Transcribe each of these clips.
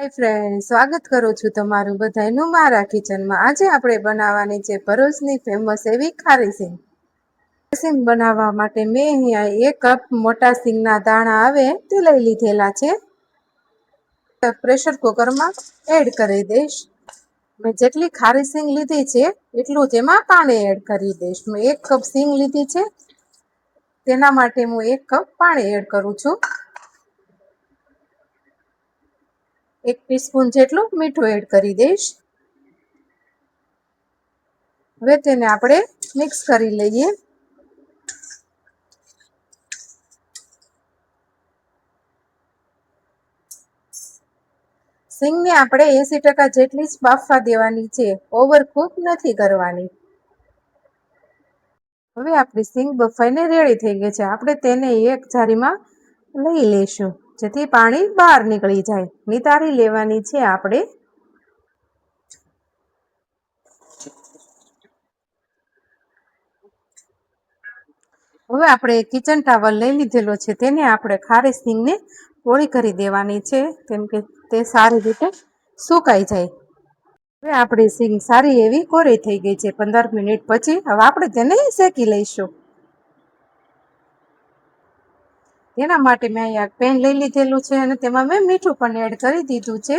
હાય friend, સ્વાગત કરું છું તમારું બધાનું મારા કિચનમાં। આજે આપણે બનાવવાની છે ભરૂચની ફેમસ એવી ખારી સિંગ। સિંગ બનાવવા માટે મેં અહીંયા 1 કપ મોટા સિંગના દાણા આવે તે લઈ લીધેલા છે। પ્રેશર કુકરમાં એડ કરી દઈશ। મેં જેટલી ખારી સિંગ લીધી છે એટલું જ એમાં પાણી એડ કરી દઈશ। મેં 1 કપ સિંગ લીધી છે તેના માટે હું 1 કપ પાણી એડ કરું છું। 1 ટીસ્પૂન જેટલું મીઠું એડ કરી દઈશ। હવે તેને આપણે મિક્સ કરી લઈએ। સિંગને આપણે 80% જેટલી જ બાફવા દેવાની છે, ઓવરકુક નથી કરવાની। હવે આપણી સિંગ બફાઈને રેડી થઈ ગઈ છે। આપણે તેને એક જારીમાં લઈ લઈશું જેથી પાણી બહાર નીકળી જાય। નિતારી લેવાની છે આપણે। હવે આપણે કિચન ટાવલ લઈ લીધેલો છે તેને આપણે ખારી સિંગને પોળી કરી દેવાની છે, કેમ કે તે સારી રીતે સુકાઈ જાય। હવે આપણી સિંગ સારી એવી કોરી થઈ ગઈ છે। 15 મિનિટ પછી હવે આપણે તેને શેકી લઈશું। તેના માટે મેં અહીંયા પેન લઈ લીધેલું છે અને તેમાં મેં મીઠું પણ એડ કરી દીધું છે।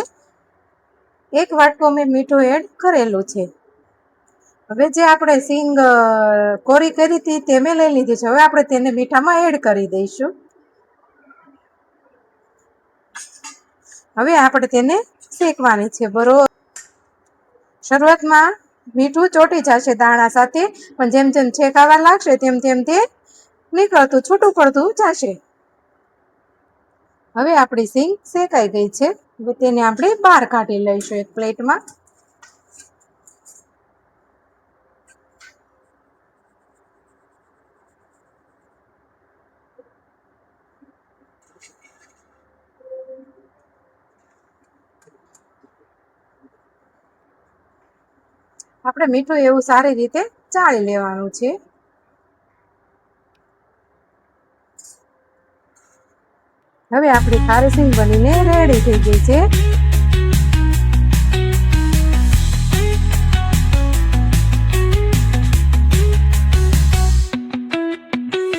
1 વાટકો મેં મીઠું એડ કરેલું છે। હવે જે આપણે સિંગ કોરી કરી હતી તે મેં લઈ લીધી છે। હવે આપણે તેને મીઠામાં એડ કરી દઈશું। હવે આપણે તેને શેકવાની છે બરોબર। શરૂઆતમાં મીઠું ચોટી જશે દાણા સાથે, પણ જેમ જેમ શેકાવા લાગશે તેમ તેમ તે નીકળતું છૂટું પડતું જશે। હવે આપણી સિંગ શેકાઈ ગઈ છે। હવે તેને આપણે બહાર કાઢી લઈશું એક પ્લેટમાં। આપણે મીઠું એવું સારી રીતે ચાળી લેવાનું છે। હવે આપણી ખારી સિંગ બનીને રેડી થઈ ગઈ છે।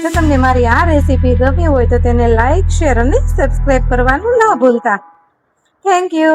જો તમને મારી આ રેસીપી ગમી હોય તો તેને લાઈક, શેર અને સબસ્ક્રાઇબ કરવાનું ના ભૂલતા। Thank you.